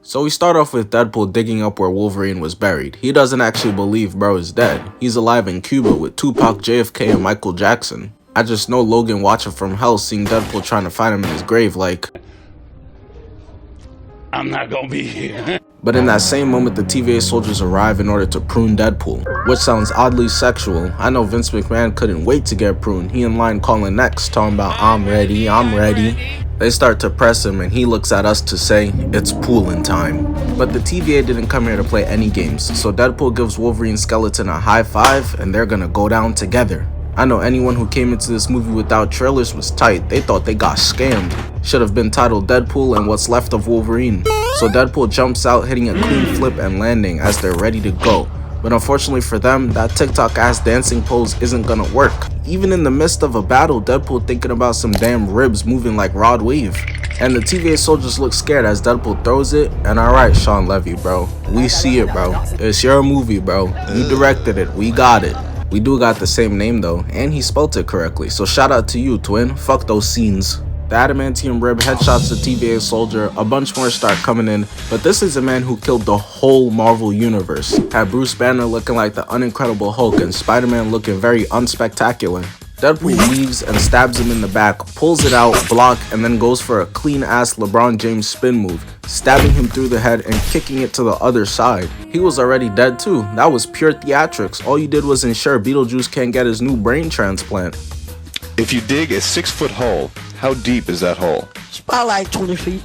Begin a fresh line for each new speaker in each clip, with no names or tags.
So we start off with Deadpool digging up where Wolverine was buried. He doesn't actually believe bro is dead. He's alive in Cuba with Tupac, JFK, and Michael Jackson. I just know Logan watching from hell seeing Deadpool trying to find him in his grave like,
I'm not gonna be here.
But in that same moment, the TVA soldiers arrive in order to prune Deadpool, which sounds oddly sexual. I know Vince McMahon couldn't wait to get pruned. He in line calling next, talking about I'm ready, I'm ready. They start to press him and he looks at us to say, it's pooling time. But the TVA didn't come here to play any games, so Deadpool gives Wolverine's skeleton a high five and they're gonna go down together. I know anyone who came into this movie without trailers was tight. They thought they got scammed. Should have been titled Deadpool and What's Left of Wolverine. So Deadpool jumps out hitting a clean flip and landing as they're ready to go. But unfortunately for them, that TikTok ass dancing pose isn't gonna work. Even in the midst of a battle, Deadpool thinking about some damn ribs moving like Rod Wave. And the TVA soldiers look scared as Deadpool throws it, and alright Sean Levy bro, we see it bro. It's your movie bro, you directed it, we got it. We do got the same name though, and he spelt it correctly, so shout out to you twin, fuck those scenes. The adamantium rib headshots the TVA soldier, a bunch more start coming in, but this is a man who killed the whole Marvel universe. Had Bruce Banner looking like the unincredible Hulk and Spider-Man looking very unspectacular. Deadpool weaves and stabs him in the back, pulls it out, block, and then goes for a clean-ass LeBron James spin move, stabbing him through the head and kicking it to the other side. He was already dead too. That was pure theatrics. All you did was ensure Beetlejuice can't get his new brain transplant.
If you dig a 6-foot hole, how deep is that hole?
It's about like 20 feet.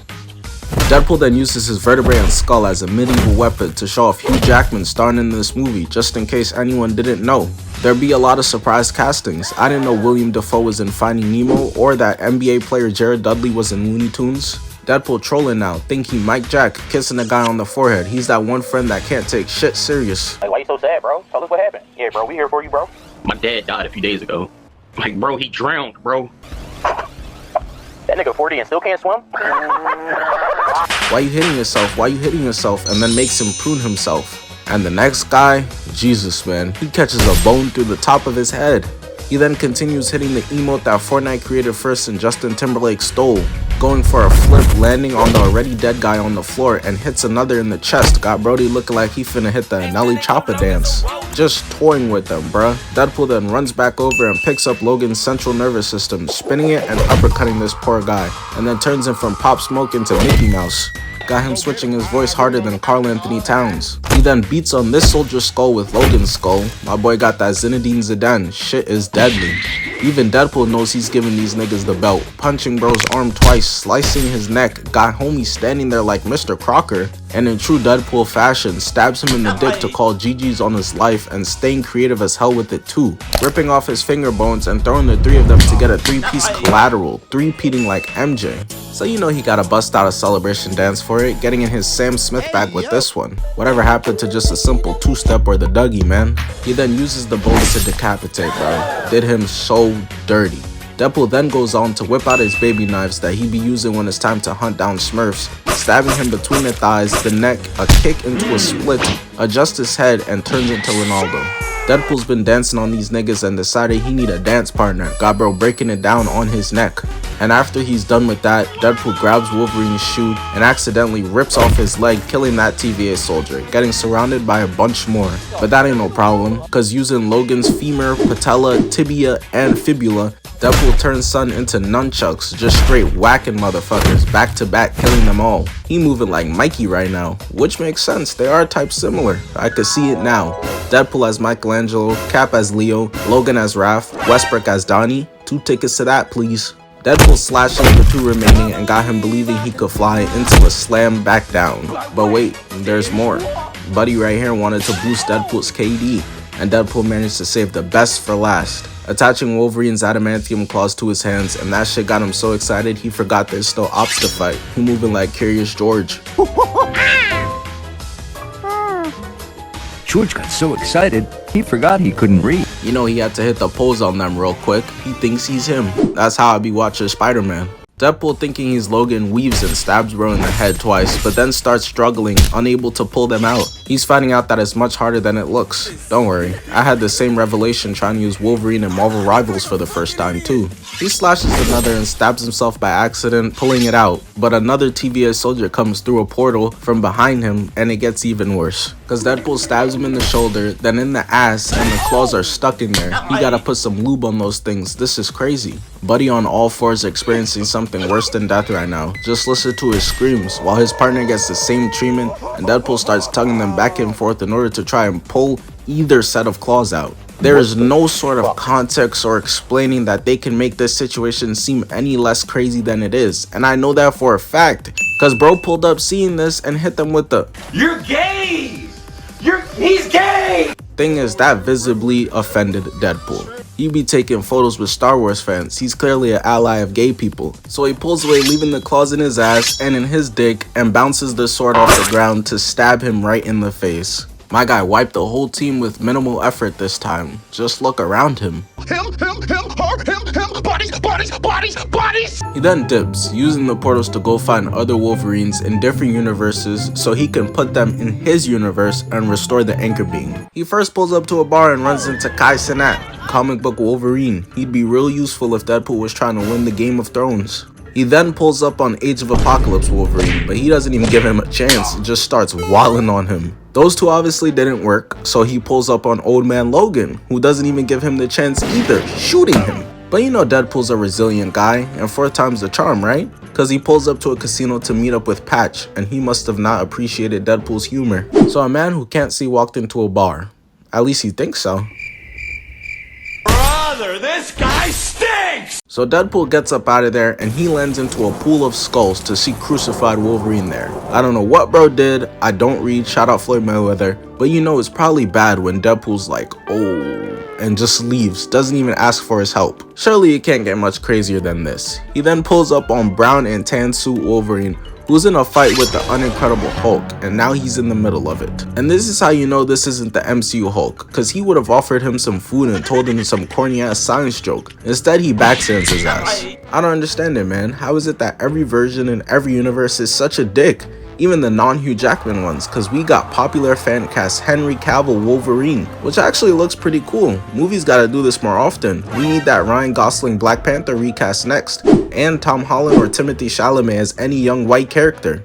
Deadpool then uses his vertebrae and skull as a medieval weapon to show off Hugh Jackman starring in this movie, just in case anyone didn't know. There'd be a lot of surprise castings. I didn't know William Dafoe was in Finding Nemo or that NBA player Jared Dudley was in Looney Tunes. Deadpool trolling now, thinking Mike Jack kissing a guy on the forehead. He's that one friend that can't take shit serious.
Like, why you so sad, bro? Tell us what happened. Yeah, bro, we here for you, bro.
My dad died a few days ago. Like, bro, he drowned, bro.
That nigga 40 and still can't swim?
Why you hitting yourself? Why you hitting yourself? And then makes him prune himself. And the next guy, Jesus man, he catches a bone through the top of his head. He then continues hitting the emote that Fortnite created first and Justin Timberlake stole, going for a flip, landing on the already dead guy on the floor and hits another in the chest. Got Brody looking like he finna hit the Nelly Choppa dance. Just toying with them, bruh. Deadpool then runs back over and picks up Logan's central nervous system, spinning it and uppercutting this poor guy, and then turns him from Pop Smoke into Mickey Mouse. Got him switching his voice harder than Karl Anthony Towns. He then beats on this soldier's skull with Logan's skull. My boy got that Zinedine Zidane. Shit is deadly. Even Deadpool knows he's giving these niggas the belt. Punching bro's arm twice, slicing his neck, got homie standing there like Mr. Crocker, and in true Deadpool fashion, stabs him in the dick to call GG's on his life and staying creative as hell with it too. Ripping off his finger bones and throwing the three of them to get a three-piece collateral, three-peating like MJ. So you know he gotta bust out a celebration dance for it, getting in his Sam Smith bag with this one. Whatever happened to just a simple two-step or the Dougie, man? He then uses the bones to decapitate, bro. Did him so dirty. Deadpool then goes on to whip out his baby knives that he be using when it's time to hunt down Smurfs, stabbing him between the thighs, the neck, a kick into a split, adjusts his head, and turns into Ronaldo. Deadpool's been dancing on these niggas and decided he need a dance partner, got bro breaking it down on his neck. And after he's done with that, Deadpool grabs Wolverine's shoe and accidentally rips off his leg, killing that TVA soldier, getting surrounded by a bunch more. But that ain't no problem, cause using Logan's femur, patella, tibia, and fibula, Deadpool turns son into nunchucks, just straight whacking motherfuckers back to back, killing them all. He moving like Mikey right now, which makes sense, they are type similar. I could see it now. Deadpool as Michelangelo, Cap as Leo, Logan as Raph, Westbrook as Donnie. 2 tickets to that please. Deadpool slashes the 2 remaining and got him believing he could fly into a slam back down. But wait, there's more. Buddy right here wanted to boost Deadpool's KD, and Deadpool managed to save the best for last, attaching Wolverine's adamantium claws to his hands, and that shit got him so excited he forgot there's still ops to fight. He moving like Curious George.
George got so excited, he forgot he couldn't breathe.
You know he had to hit the pose on them real quick. He thinks he's him. That's how I be watching Spider-Man. Deadpool, thinking he's Logan, weaves and stabs bro in the head twice, but then starts struggling, unable to pull them out. He's finding out that it's much harder than it looks. Don't worry, I had the same revelation trying to use Wolverine and Marvel Rivals for the first time too. He slashes another and stabs himself by accident, pulling it out, but another TVA soldier comes through a portal from behind him, and it gets even worse. Cause Deadpool stabs him in the shoulder, then in the ass, and the claws are stuck in there. He gotta put some lube on those things. This is crazy. Buddy on all fours experiencing something worse than death right now. Just listen to his screams, while his partner gets the same treatment, and Deadpool starts tugging them back and forth in order to try and pull either set of claws out. There is no sort of context or explaining that they can make this situation seem any less crazy than it is, and I know that for a fact, cause bro pulled up seeing this and hit them with the
You're gay! He's gay!
Thing is, that visibly offended Deadpool. He be taking photos with Star Wars fans. He's clearly an ally of gay people. So he pulls away, leaving the claws in his ass and in his dick, and bounces the sword off the ground to stab him right in the face. My guy wiped the whole team with minimal effort this time. Just look around him.
Him, bodies!
He then dips, using the portals to go find other Wolverines in different universes so he can put them in his universe and restore the anchor being. He first pulls up to a bar and runs into Cassandra, comic book Wolverine. He'd be real useful if Deadpool was trying to win the Game of Thrones. He then pulls up on Age of Apocalypse Wolverine, but he doesn't even give him a chance, just starts wilding on him. Those two obviously didn't work, so he pulls up on Old Man Logan, who doesn't even give him the chance either, shooting him. But you know Deadpool's a resilient guy, and 4 times the charm, right? Cause he pulls up to a casino to meet up with Patch, and he must have not appreciated Deadpool's humor. So a man who can't see walked into a bar. At least he thinks so.
Brother, this guy stinks!
So Deadpool gets up out of there and he lands into a pool of skulls to see crucified Wolverine there. I don't know what bro did, I don't read, shout out Floyd Mayweather, but you know it's probably bad when Deadpool's like, oh, and just leaves, doesn't even ask for his help. Surely it can't get much crazier than this. He then pulls up on brown and tan suit Wolverine, who's in a fight with the Unincredible Hulk, and now he's in the middle of it. And this is how you know this isn't the MCU Hulk, cause he would have offered him some food and told him some corny ass science joke. Instead he backstands his ass. I don't understand it, man. How is it that every version in every universe is such a dick? Even the non-Hugh Jackman ones, cause we got popular fan cast Henry Cavill Wolverine, which actually looks pretty cool. Movies gotta do this more often. We need that Ryan Gosling Black Panther recast next, and Tom Holland or Timothy Chalamet as any young white character.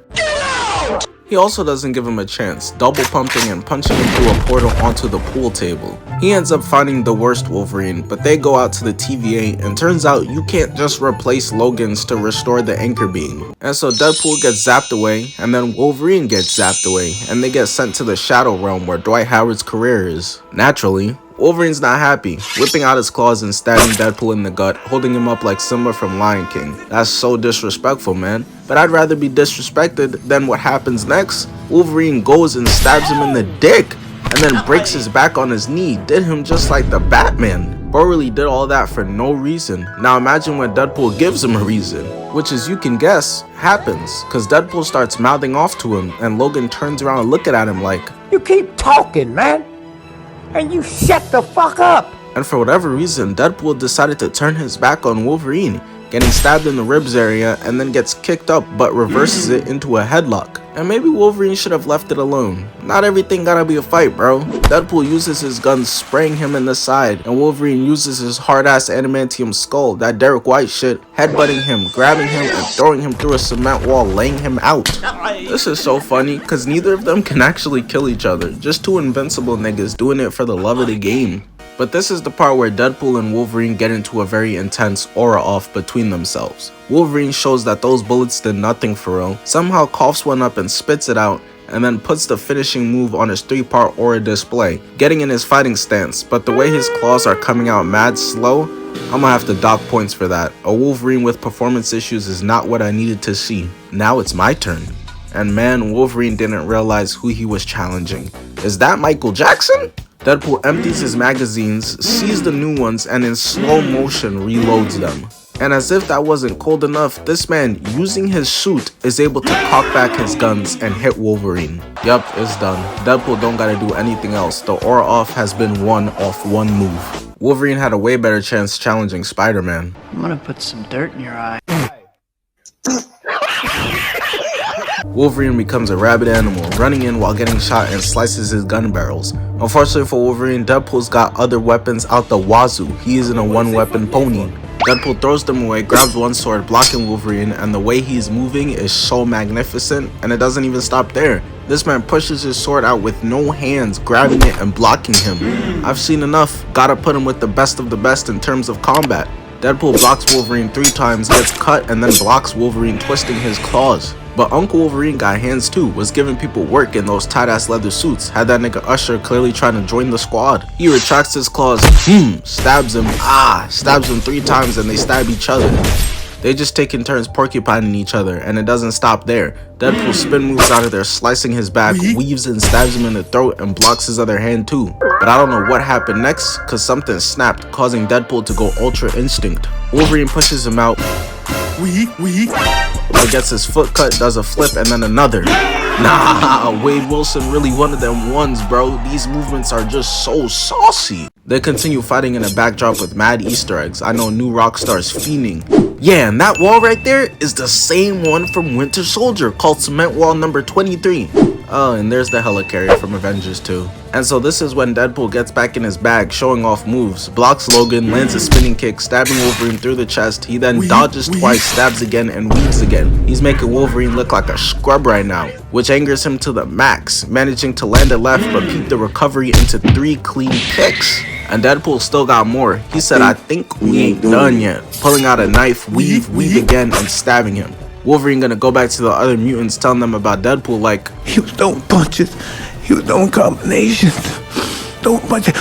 He also doesn't give him a chance, double pumping and punching him through a portal onto the pool table. He ends up finding the worst Wolverine, but they go out to the TVA, and turns out you can't just replace Logan's to restore the anchor being. And so Deadpool gets zapped away, and then Wolverine gets zapped away, and they get sent to the Shadow Realm where Dwight Howard's career is. Naturally, Wolverine's not happy, whipping out his claws and stabbing Deadpool in the gut, holding him up like Simba from Lion King. That's so disrespectful, man. But I'd rather be disrespected than what happens next. Wolverine goes and stabs him in the dick, and then breaks his back on his knee. Did him just like the Batman. Bro really did all that for no reason. Now imagine when Deadpool gives him a reason, which as you can guess, happens. Cause Deadpool starts mouthing off to him, and Logan turns around looking at him like,
"You keep talking, man, and you shut the fuck up."
And for whatever reason, Deadpool decided to turn his back on Wolverine, getting stabbed in the ribs area, and then gets kicked up but reverses it into a headlock. And maybe Wolverine should have left it alone. Not everything gotta be a fight, bro. Deadpool uses his gun spraying him in the side, and Wolverine uses his hard-ass adamantium skull, that Derek White shit, headbutting him, grabbing him, and throwing him through a cement wall, laying him out. This is so funny, cause neither of them can actually kill each other. Just two invincible niggas doing it for the love of the game. But this is the part where Deadpool and Wolverine get into a very intense aura off between themselves. Wolverine shows that those bullets did nothing for real, somehow coughs one up and spits it out, and then puts the finishing move on his 3-part aura display, getting in his fighting stance, but the way his claws are coming out mad slow, I'ma have to dock points for that. A Wolverine with performance issues is not what I needed to see. Now it's my turn. And man, Wolverine didn't realize who he was challenging. Is that Michael Jackson? Deadpool empties his magazines, sees the new ones, and in slow motion reloads them. And as if that wasn't cold enough, this man, using his suit, is able to cock back his guns and hit Wolverine. Yup, it's done. Deadpool don't gotta do anything else. The aura off has been won off one move. Wolverine had a way better chance challenging Spider-Man.
I'm gonna put some dirt in your eye.
Wolverine becomes a rabid animal, running in while getting shot and slices his gun barrels. Unfortunately for Wolverine, Deadpool's got other weapons out the wazoo. He isn't a one-weapon pony. Deadpool throws them away, grabs one sword, blocking Wolverine, and the way he's moving is so magnificent, and it doesn't even stop there. This man pushes his sword out with no hands, grabbing it and blocking him. I've seen enough, gotta put him with the best of the best in terms of combat. Deadpool blocks Wolverine 3 times, gets cut, and then blocks Wolverine, twisting his claws. But Uncle Wolverine got hands too, was giving people work in those tight-ass leather suits, had that nigga Usher clearly trying to join the squad. He retracts his claws, stabs him, stabs him 3 times and they stab each other. They just taking turns porcupining each other, and it doesn't stop there. Deadpool spin moves out of there, slicing his back, weaves and stabs him in the throat and blocks his other hand too. But I don't know what happened next, cause something snapped, causing Deadpool to go Ultra Instinct. Wolverine pushes him out, gets his foot cut, does a flip, and then another. Nah, Wade Wilson really one of them ones, bro. These movements are just so saucy. They continue fighting in a backdrop with mad Easter eggs. I know new rock stars fiending. Yeah, and that wall right there is the same one from Winter Soldier, called Cement Wall number 23. Oh, and there's the helicarrier from Avengers 2. And so this is when Deadpool gets back in his bag, showing off moves, blocks Logan, lands a spinning kick, stabbing Wolverine through the chest. He then dodges twice, stabs again, and weaves again. He's making Wolverine look like a scrub right now, which angers him to the max, managing to land a left but peep the recovery into 3 clean kicks. And Deadpool still got more. He said, I think we ain't done yet, pulling out a knife, weave again, and stabbing him. Wolverine gonna go back to the other mutants, telling them about Deadpool like,
He was throwing punches. He was throwing combinations. Throwing punches.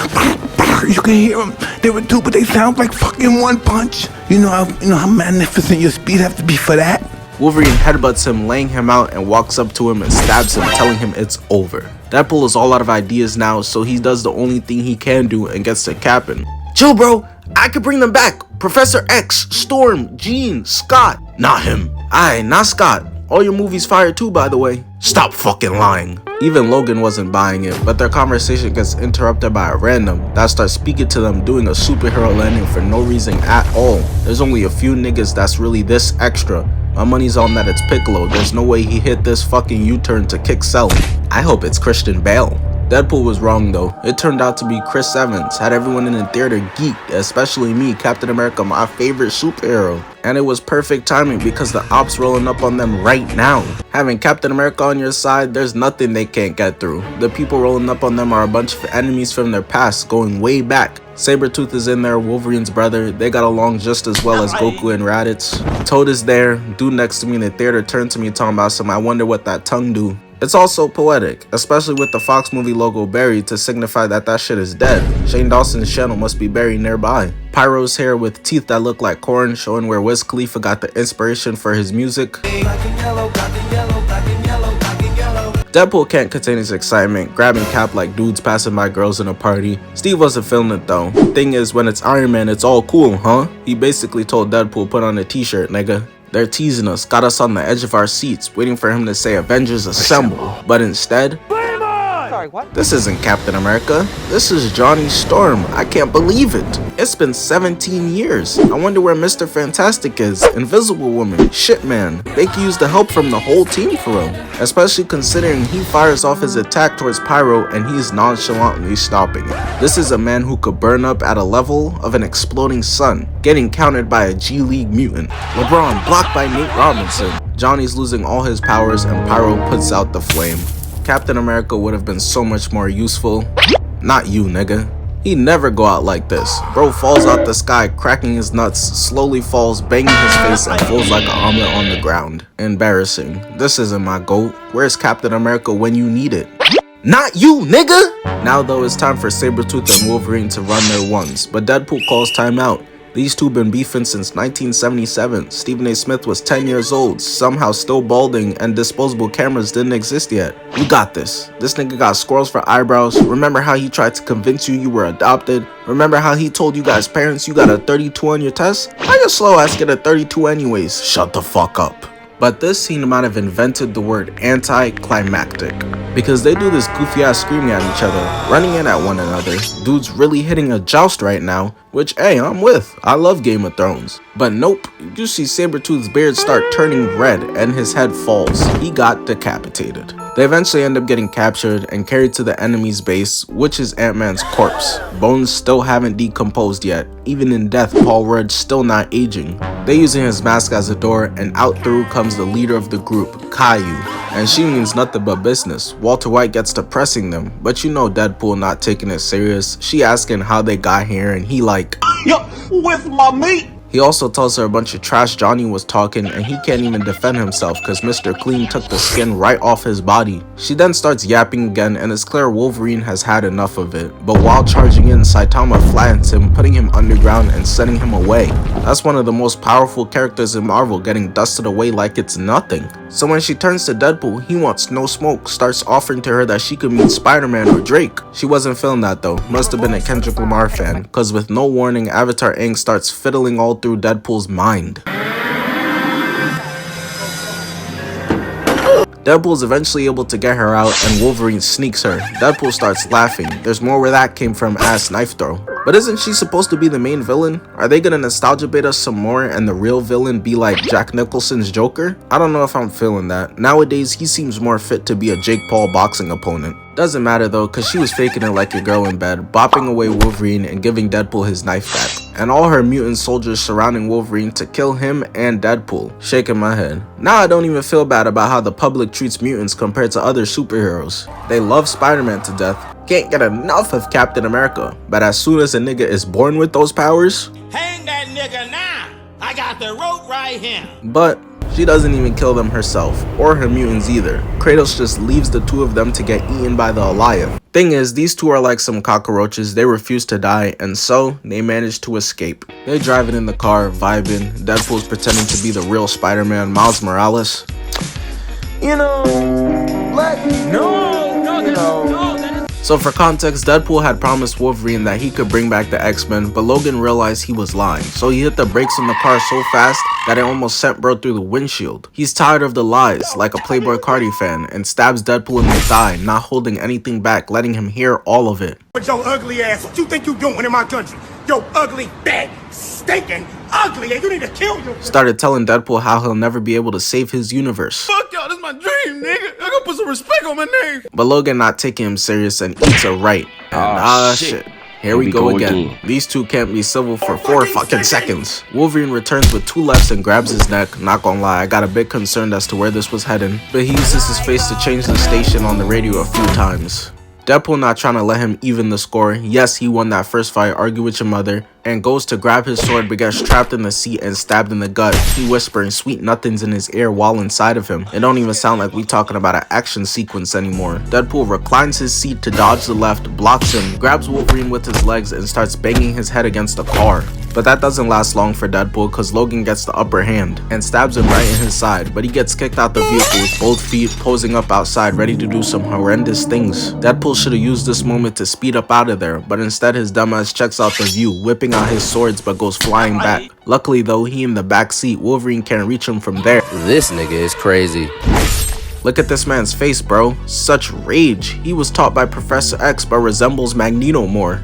You can hear them. There were 2, but they sound like fucking 1 punch. You know how magnificent your speed have to be for that?
Wolverine headbutts him, laying him out, and walks up to him and stabs him, telling him it's over. Deadpool is all out of ideas now, so he does the only thing he can do and gets to capping. Chill, bro. I could bring them back. Professor X, Storm, Jean, Scott. Not him. Aye, not Scott. All your movies fire too, by the way. Stop fucking lying. Even Logan wasn't buying it, but their conversation gets interrupted by a random that starts speaking to them, doing a superhero landing for no reason at all. There's only a few niggas that's really this extra. My money's on that it's Piccolo. There's no way he hit this fucking U-turn to kick Cell. I hope it's Christian Bale. Deadpool was wrong though. It turned out to be Chris Evans. Had everyone in the theater geeked, especially me, Captain America, my favorite superhero. And it was perfect timing because the ops rolling up on them right now. Having Captain America on your side, there's nothing they can't get through. The people rolling up on them are a bunch of enemies from their past, going way back. Sabretooth is in there, Wolverine's brother. They got along just as well as Goku and Raditz. Toad is there. Dude next to me in the theater turned to me talking about some I wonder what that tongue do. It's also poetic, especially with the Fox movie logo buried to signify that that shit is dead. Shane Dawson's channel must be buried nearby. Pyro's hair with teeth that look like corn, showing where Wiz Khalifa got the inspiration for his music. Deadpool can't contain his excitement, grabbing Cap like dudes passing by girls in a party. Steve wasn't feeling it though. Thing is, when it's Iron Man, it's all cool, huh? He basically told Deadpool, put on a t-shirt, nigga. They're teasing us, got us on the edge of our seats, waiting for him to say Avengers Assemble. But instead, this isn't Captain America. This is Johnny Storm. I can't believe it. It's been 17 years. I wonder where Mr. Fantastic is, Invisible Woman, Shit Man. They could use the help from the whole team for real. Especially considering he fires off his attack towards Pyro and he's nonchalantly stopping it. This is a man who could burn up at a level of an exploding sun, getting countered by a G League mutant. LeBron blocked by Nate Robinson. Johnny's losing all his powers and Pyro puts out the flame. Captain America would have been so much more useful. Not you, nigga. He'd never go out like this. Bro falls out the sky, cracking his nuts, slowly falls, banging his face, and falls like an omelet on the ground. Embarrassing. This isn't my GOAT. Where's Captain America when you need it? Not you, nigga! Now though, it's time for Sabretooth and Wolverine to run their ones, but Deadpool calls timeout. These two been beefing since 1977. Stephen A. Smith was 10 years old, somehow still balding, and disposable cameras didn't exist yet. You got this. This nigga got squirrels for eyebrows. Remember how he tried to convince you were adopted? Remember how he told you guys' parents you got a 32 on your test? How your slow ass get a 32 anyways? Shut the fuck up. But this scene might have invented the word anticlimactic. because they do this goofy ass screaming at each other, running in at one another. Dude's really hitting a joust right now, which hey, I'm with. I love Game of Thrones. But nope, you see Sabretooth's beard start turning red and his head falls. He got decapitated. They eventually end up getting captured and carried to the enemy's base, which is Ant-Man's corpse. Bones still haven't decomposed yet. Even in death, Paul Rudd's still not aging. They using his mask as a door, and out through comes the leader of the group, Caillou. And she means nothing but business. Walter White gets to pressing them, but you know Deadpool not taking it serious. She asking how they got here, and he like,
Yo, with my meat.
he also tells her a bunch of trash Johnny was talking and he can't even defend himself because Mr. Clean took the skin right off his body. She then starts yapping again and it's clear Wolverine has had enough of it. But while charging in, Saitama flattens him, putting him underground and sending him away. That's one of the most powerful characters in Marvel getting dusted away like it's nothing. So when she turns to Deadpool, he wants no smoke, starts offering to her that she could meet Spider-Man or Drake. She wasn't feeling that though, must have been a Kendrick Lamar fan, cause with no warning, Avatar Aang starts fiddling all through Deadpool's mind. Deadpool's eventually able to get her out and Wolverine sneaks her. Deadpool starts laughing. There's more where that came from, ass knife throw. But isn't she supposed to be the main villain? Are they gonna nostalgia bait us some more and the real villain be like Jack Nicholson's Joker? I don't know if I'm feeling that. Nowadays, he seems more fit to be a Jake Paul boxing opponent. Doesn't matter though, cause she was faking it like a girl in bed, bopping away Wolverine and giving Deadpool his knife back. And all her mutant soldiers surrounding Wolverine to kill him and Deadpool. Shaking my head. Now I don't even feel bad about how the public treats mutants compared to other superheroes. They love Spider-Man to death. Can't get enough of Captain America. But as soon as a nigga is born with those powers,
Hang that nigga now. I got the rope right here.
but she doesn't even kill them herself, or her mutants either. Kratos just leaves the two of them to get eaten by the Goliath. Thing is, these two are like some cockroaches, they refuse to die, and so they manage to escape. They driving in the car, vibing. Deadpool's pretending to be the real Spider-Man, Miles Morales. You know, So for context, Deadpool had promised Wolverine that he could bring back the X-Men, but Logan realized he was lying, so he hit the brakes on the car so fast that it almost sent bro through the windshield. He's tired of the lies, like a Playboy Cardi fan, and stabs Deadpool in the thigh, not holding anything back, letting him hear all of it.
But your ugly ass, what you think you doing in my country? Yo ugly, bad, stinking, ugly, and you need to kill you.
Started telling Deadpool how he'll never be able to save his universe.
Fuck y'all, this is my dream, nigga. I gotta put some respect on my name.
But Logan not taking him serious and eats a right. And shit. Here we go again. These two can't be civil for 4 fucking seconds. Wolverine returns with 2 lefts and grabs his neck. Not gonna lie, I got a bit concerned as to where this was heading. But he uses his face to change the station on the radio a few times. Deadpool not trying to let him even the score. Yes, he won that first fight, argue with your mother, and goes to grab his sword but gets trapped in the seat and stabbed in the gut. He whispering sweet nothings in his ear while inside of him. It don't even sound like we talking about an action sequence anymore. Deadpool reclines his seat to dodge the left, blocks him, grabs Wolverine with his legs and starts banging his head against the car. But that doesn't last long for Deadpool because Logan gets the upper hand and stabs him right in his side, but he gets kicked out the vehicle with both feet posing up outside ready to do some horrendous things. Deadpool should have used this moment to speed up out of there, but instead his dumbass checks out the view, whipping out his swords but goes flying back. Luckily though, he in the back seat, Wolverine can't reach him from there.
This nigga is crazy.
Look at this man's face, bro. Such rage. He was taught by Professor X but resembles Magneto more.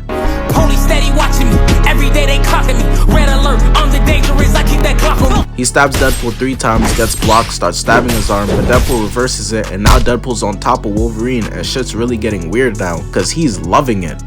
Police steady watching me. Every day they clocking me. Red alert, I'm the dangerous. I keep that clock on me.
He stabs Deadpool 3 times, gets blocked, starts stabbing his arm, but Deadpool reverses it, and now Deadpool's on top of Wolverine, and shit's really getting weird now, cause he's loving it.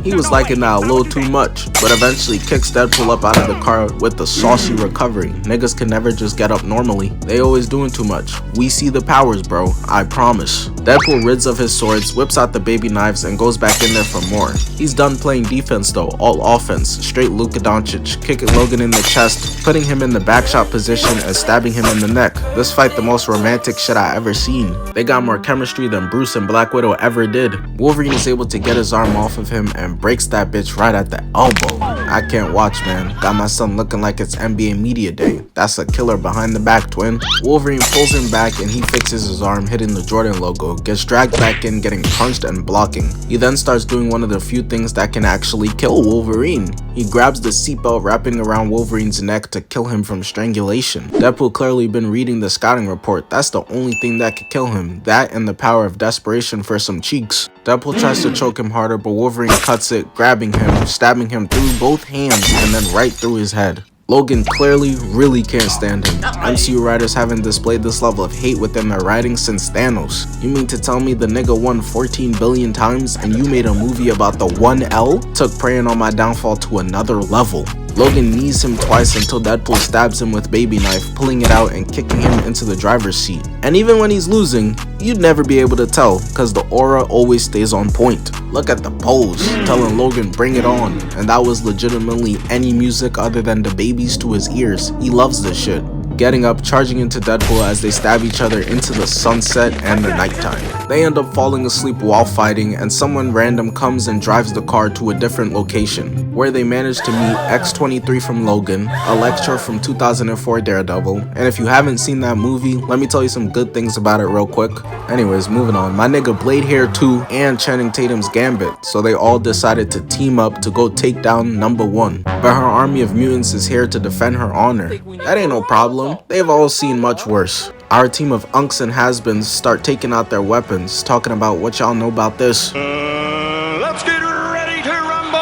He was liking that a little too much, but eventually kicks Deadpool up out of the car with the saucy recovery. Niggas can never just get up normally. They always doing too much. We see the powers, bro. I promise. Deadpool rids of his swords, whips out the baby knives, and goes back in there for more. He's done playing defense though, all offense, straight Luka Doncic, kicking Logan in the chest, putting him in the backshot position and stabbing him in the neck. This fight the most romantic shit I ever seen. They got more chemistry than Bruce and Black Widow ever did. Wolverine is able to get his arm off of him and breaks that bitch right at the elbow. I can't watch, man. Got my son looking like it's NBA Media Day. That's a killer behind the back, twin. Wolverine pulls him back and he fixes his arm, hitting the Jordan logo. though, gets dragged back in, getting punched and blocking. He then starts doing one of the few things that can actually kill Wolverine. He grabs the seatbelt wrapping around Wolverine's neck to kill him from strangulation. Deadpool clearly been reading the scouting report. That's the only thing that could kill him. That and the power of desperation for some cheeks. Deadpool tries to choke him harder, but Wolverine cuts it, grabbing him, stabbing him through both hands and then right through his head. Logan clearly really can't stand him. MCU writers haven't displayed this level of hate within their writing since Thanos. You mean to tell me the nigga won 14 billion times and you made a movie about the 1L? Took preying on my downfall to another level. Logan knees him twice until Deadpool stabs him with baby knife, pulling it out and kicking him into the driver's seat. And even when he's losing, you'd never be able to tell, cause the aura always stays on point. Look at the pose, telling Logan bring it on, and that was legitimately any music other than the babies to his ears. He loves this shit. Getting up, charging into Deadpool as they stab each other into the sunset and the nighttime. They end up falling asleep while fighting, and someone random comes and drives the car to a different location, where they manage to meet X-23 from Logan, Elektra from 2004 Daredevil, and if you haven't seen that movie, let me tell you some good things about it real quick. Anyways, moving on. My nigga Blade Hair 2 and Channing Tatum's Gambit, so they all decided to team up to go take down number 1. But her army of mutants is here to defend her honor. That ain't no problem. They've all seen much worse. Our team of unks and has-beens start taking out their weapons, talking about what y'all know about this.
Let's get ready to rumble!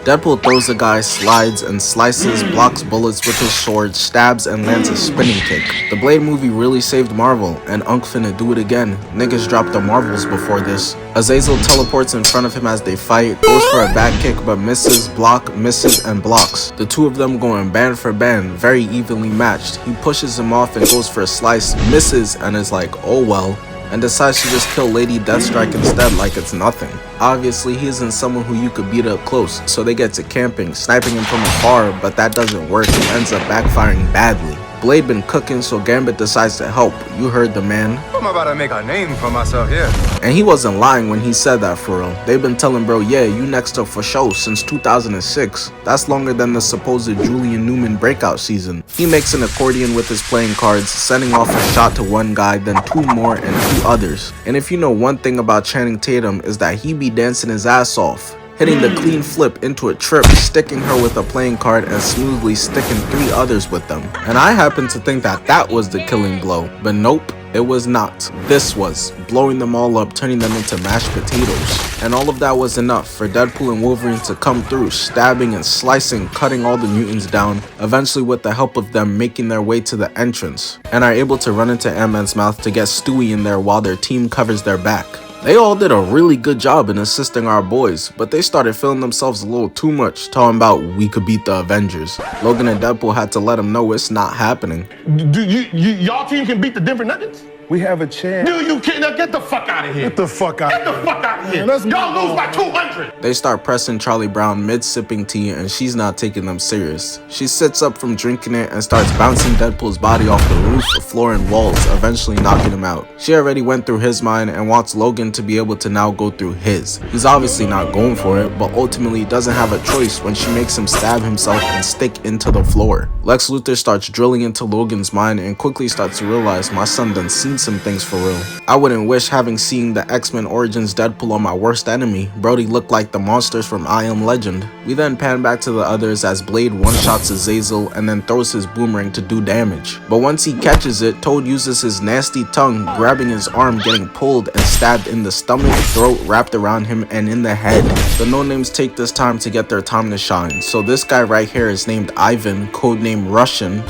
Deadpool throws a guy, slides and slices, blocks bullets with his sword, stabs and lands a spinning kick. The Blade movie really saved Marvel, and Unk finna do it again. Niggas dropped the Marvels before this. Azazel teleports in front of him as they fight, goes for a back kick but misses, misses and blocks. The two of them going band for band, very evenly matched. He pushes him off and goes for a slice, misses and is like, oh well, and decides to just kill Lady Deathstrike instead like it's nothing. Obviously, he isn't someone who you could beat up close, so they get to camping, sniping him from afar, but that doesn't work and ends up backfiring badly. Blade been cooking, so Gambit decides to help. You heard the man.
I'm about to make a name for myself here.
And he wasn't lying when he said that, for real. They've been telling bro, yeah, you next up for show since 2006. That's longer than the supposed Julian Newman breakout season. He makes an accordion with his playing cards, sending off a shot to one guy, then 2 more and 2 others. And if you know one thing about Channing Tatum is that he be dancing his ass off, hitting the clean flip into a trip, sticking her with a playing card and smoothly sticking 3 others with them. And I happen to think that that was the killing blow, but nope, it was not. This was, blowing them all up, turning them into mashed potatoes. And all of that was enough for Deadpool and Wolverine to come through, stabbing and slicing, cutting all the mutants down, eventually with the help of them making their way to the entrance, and are able to run into Ant-Man's mouth to get Stewie in there while their team covers their back. They all did a really good job in assisting our boys, but they started feeling themselves a little too much, talking about we could beat the Avengers. Logan and Deadpool had to let them know it's not happening.
Y'all team can beat the Denver Nuggets?
We have a chance.
No, you can't. Now get the fuck out of here.
Get the fuck out.
Get the fuck out of here. Y'all lose by 200.
They start pressing Charlie Brown mid-sipping tea and she's not taking them serious. She sits up from drinking it and starts bouncing Deadpool's body off the roof, the floor and walls, eventually knocking him out. She already went through his mind and wants Logan to be able to now go through his. He's obviously not going for it, but ultimately doesn't have a choice when she makes him stab himself and stick into the floor. Lex Luthor starts drilling into Logan's mind and quickly starts to realize my son done seen some things for real. I wouldn't wish having seen the X-Men Origins Deadpool on my worst enemy. Brody looked like the monsters from I Am Legend. We then pan back to the others as Blade one-shots Azazel and then throws his boomerang to do damage. But once he catches it, Toad uses his nasty tongue, grabbing his arm, getting pulled and stabbed in the stomach, throat, wrapped around him, and in the head. The no-names take this time to get their time to shine. So this guy right here is named Ivan, codenamed Russian.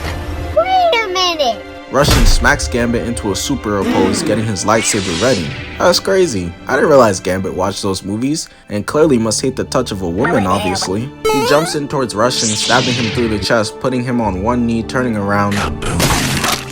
Wait a minute!
Russian smacks Gambit into a super pose, getting his lightsaber ready. That's crazy. I didn't realize Gambit watched those movies, and clearly must hate the touch of a woman, obviously. He jumps in towards Russian, stabbing him through the chest, putting him on one knee, turning around.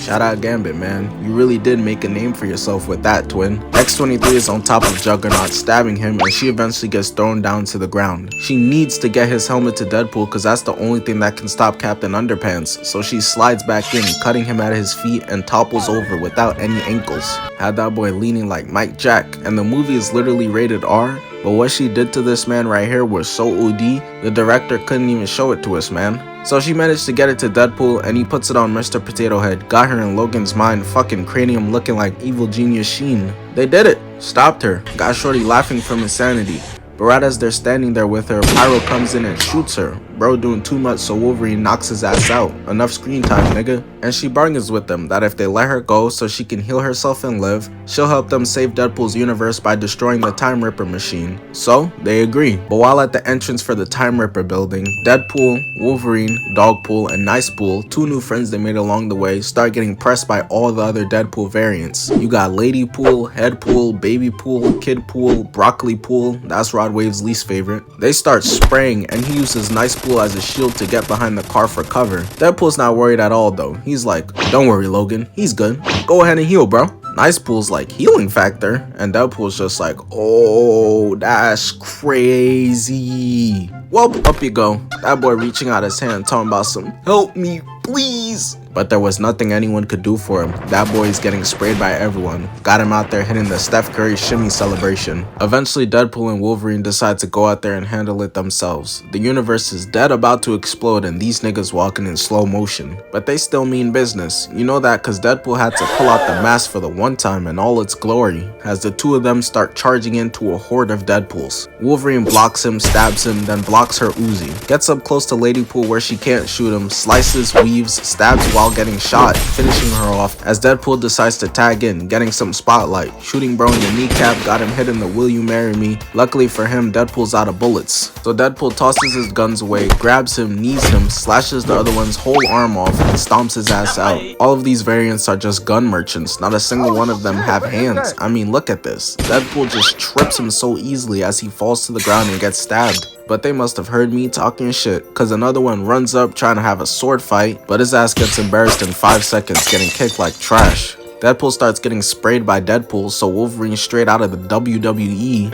Shout out Gambit, man. You really did make a name for yourself with that, twin. X-23 is on top of Juggernaut, stabbing him, and she eventually gets thrown down to the ground. She needs to get his helmet to Deadpool because that's the only thing that can stop Captain Underpants, so she slides back in, cutting him at his feet and topples over without any ankles. Had that boy leaning like Mike Jack, and the movie is literally rated R, but what she did to this man right here was so OD, the director couldn't even show it to us, man. So she managed to get it to Deadpool and he puts it on Mr. Potato Head. Got her in Logan's mind, fucking cranium looking like evil genius Sheen. They did it. Stopped her. Got Shorty laughing from insanity. But right as they're standing there with her, Pyro comes in and shoots her. Bro doing too much, so Wolverine knocks his ass out. Enough screen time, nigga. And she bargains with them that if they let her go so she can heal herself and live, she'll help them save Deadpool's universe by destroying the Time Ripper machine. So, they agree. But while at the entrance for the Time Ripper building, Deadpool, Wolverine, Dogpool, and Nicepool, 2 new friends they made along the way, start getting pressed by all the other Deadpool variants. You got Ladypool, Headpool, Babypool, Kidpool, Broccolipool, that's Rod Wave's least favorite. They start spraying and he uses Nicepool as a shield to get behind the car for cover. Deadpool's not worried at all though. He's like, don't worry Logan, he's good. Go ahead and heal, bro. Nicepool's like, healing factor? And Deadpool's just like, oh, that's crazy. Well, up you go. That boy reaching out his hand talking about some, help me, please. But there was nothing anyone could do for him. That boy is getting sprayed by everyone. Got him out there hitting the Steph Curry shimmy celebration. Eventually, Deadpool and Wolverine decide to go out there and handle it themselves. The universe is dead about to explode and these niggas walking in slow motion. But they still mean business. You know that cause Deadpool had to pull out the mask for the one time in all its glory as the 2 of them start charging into a horde of Deadpools. Wolverine blocks him, stabs him, then blocks her Uzi. Gets up close to Ladypool where she can't shoot him, slices, weaves, stabs while getting shot, finishing her off as Deadpool decides to tag in, getting some spotlight. Shooting bro in the kneecap, got him hit in the will you marry me. Luckily for him, Deadpool's out of bullets. So Deadpool tosses his guns away, grabs him, knees him, slashes the other one's whole arm off, and stomps his ass out. All of these variants are just gun merchants, not a single one of them have hands. I mean, look at this. Deadpool just trips him so easily as he falls to the ground and gets stabbed. But they must have heard me talking shit, cause another one runs up trying to have a sword fight, but his ass gets embarrassed in 5 seconds, getting kicked like trash. Deadpool starts getting sprayed by Deadpool, so Wolverine straight out of the WWE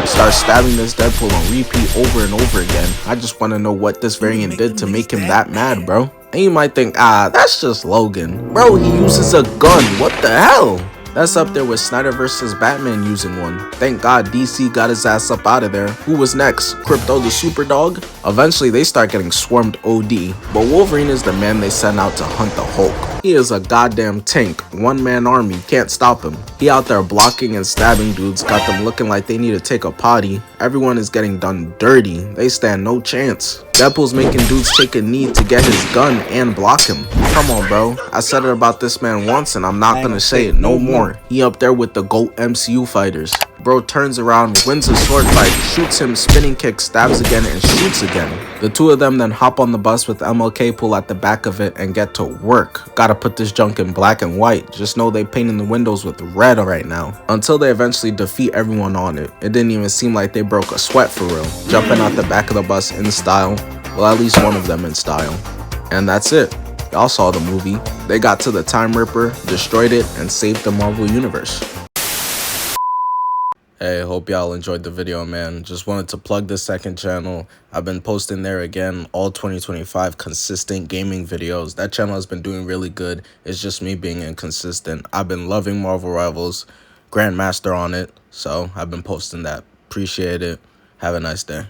starts stabbing this Deadpool on repeat over and over again. I just want to know what this variant did to make him that mad, bro. And you might think, that's just Logan. Bro, he uses a gun, what the hell? That's up there with Snyder vs. Batman using one. Thank God DC got his ass up out of there. Who was next? Crypto the Super Dog? Eventually they start getting swarmed OD, but Wolverine is the man they send out to hunt the Hulk. He is a goddamn tank, one-man army, can't stop him. He out there blocking and stabbing dudes, got them looking like they need to take a potty. Everyone is getting done dirty, they stand no chance. Deadpool's making dudes take a knee to get his gun and block him. Come on bro, I said it about this man once and I'm not gonna say it no more. He up there with the GOAT MCU fighters. Bro turns around, wins a sword fight, shoots him, spinning kick, stabs again, and shoots again. The 2 of them then hop on the bus with MLK Pool at the back of it and get to work. Gotta put this junk in black and white. Just know they painting the windows with red right now. Until they eventually defeat everyone on it. It didn't even seem like they broke a sweat for real. Jumping out the back of the bus in style. Well, at least one of them in style. And that's it. Y'all saw the movie. They got to the Time Ripper, destroyed it, and saved the Marvel Universe. Hey, hope y'all enjoyed the video, man. Just wanted to plug the second channel. I've been posting there again all 2025 consistent gaming videos. That channel has been doing really good. It's just me being inconsistent. I've been loving Marvel Rivals, Grandmaster on it, so I've been posting that. Appreciate it. Have a nice day.